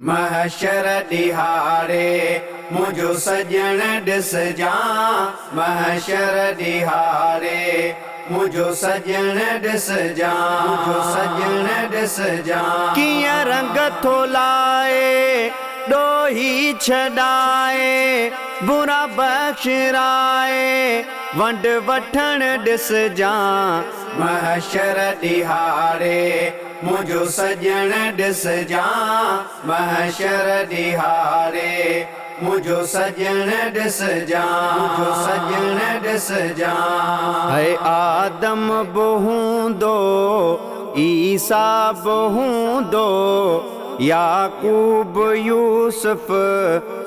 महशर दिहाड़े मुझो सजन ॾिस जा। महशर दिहाड़े मुझो सजन ॾिस जा। मुझो सजन ॾिस जा। कीअं रंग थो लाए ॾोही छॾाए बुरा बख़्शराए वंड वठण ॾिस जा। महशर दिहाड़े मुझो सजन ॾिस जा। महशर दिहाड़े मुझो सजन ॾिस जा। मुझो सजन ॾिस जा। है आदम बि हूंदो ईसा बि हूंदो याकूब यूसुफ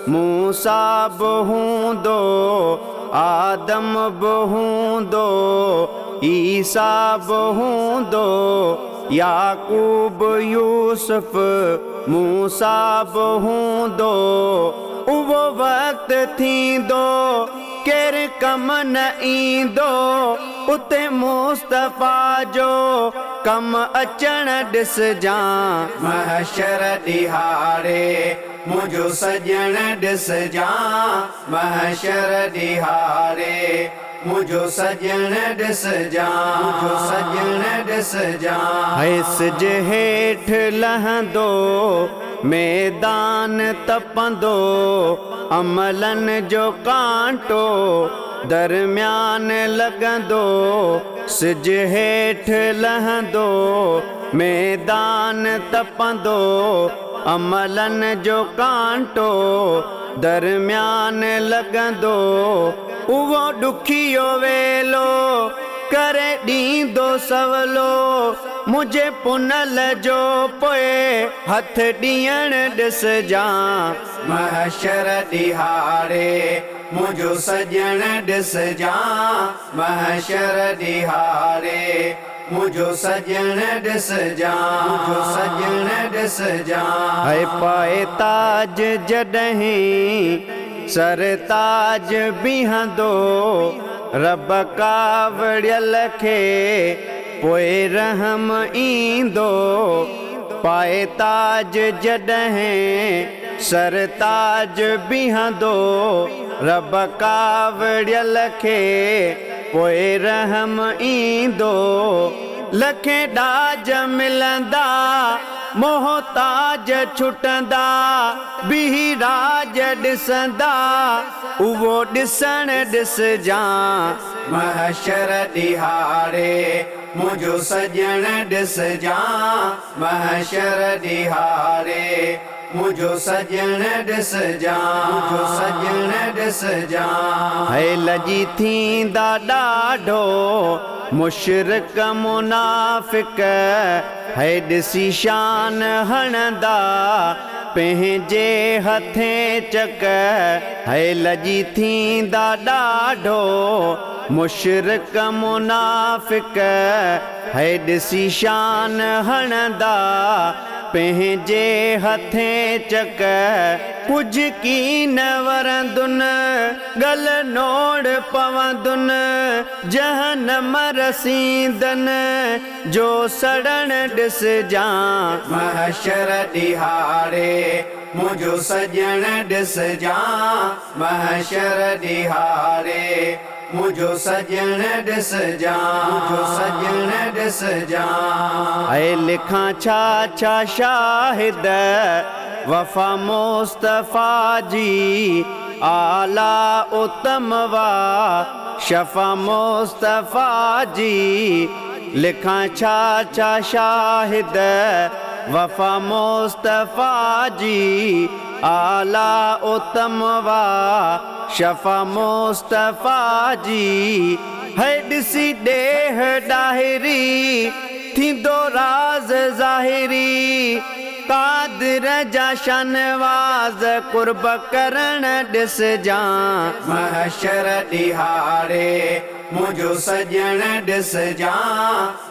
मूसा बि हूंदो आदम बि हूंदो ईसा बि हूंदो याकूब यूसुफ मूसा बि हूंदो। उहो वक़्तु थींदो केरु कम न ईंदो उते मुस्तफ़ा जो कम अचण ॾिस जा। महशर दिहाड़े मुझो सजन ॾिस जा। महशर दिहाड़े मुझो सजन ॾिस जा। मुझो सजन ॾिस जा। सिज हेठि लहंदो मैदान तपंदो अमलनि जो कांटो दरम्यान लॻंदो। सिज हेठि लहंदो मैदान तपंदो अमलनि जो कांटो दरम्यान लॻंदो। उहो ॾुखियो वेलो करे ॾींदो सवलो मुझे पुनल जो पोइ हथ ॾियण ॾिस जा। महशर दिहाड़े मुझो सजन ॾिस जा। महशर दिहाड़े मुझो सजन ॾिस जा। मुझो सजन ॾिस जा। है पाए ताज जॾहिं सरताज बीहंदो रब कावड़ियल खे पोइ रहम ईंदो। पाए ताज जॾहिं सरताज बीहंदो रब कावड़ियल खे पोइ रहम ईंदो। लखे ॾाज मिलंदा मोहताज छुटंदा बिही राज ॾिसंदा उहो ॾिसण ॾिस जा। महशर दिहाड़े मुझो सजन ॾिस जा। महशर दिहाड़े मुझो सजन ॾिस जा। मुझो सजन ॾिस जा। है लजी थींदा ॾाढो मुशरिक मुनाफ़िक है ॾिसी शान हणंदा पंहिंजे हथें चक। है लजी थींदा ॾाढो मुशरिक मुनाफ़िक है ॾिसी शान हणंदा पंहिंजे हथें चक। कुझु की न वरंदुनि गल नोड़ पवंदुनि जहनम रसींदनि जो सड़ण ॾिस जा। महशर दिहाड़े मुझो सजन ॾिस जा। महशर दिहाड़े मुझो सजन ॾिस जा। मुझो सजन ॾिस जा। ऐं लिखां छा छा शाहिद वफ़ा मुस्तफ़ा जी आला उत्तम वा शफ़ा मुस्तफ़ा जी। लिखां छा छा शाहिद वफ़ा मुस्तफ़ा जी आला उत्तम वा शफ़ा मुस्तफ़ा जी। है ॾिसी ॾेह ॾाहिरी थींदो राज़ ज़ाहिरी कादिर जा शानवाज़ कुर्ब करण ॾिस जा। महशर दिहाड़े मुझो सजन ॾिस जा।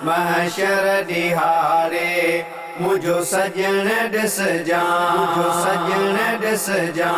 महशर दिहाड़े मुझो सजन ॾिस जा। मुझो सजन ॾिस जा।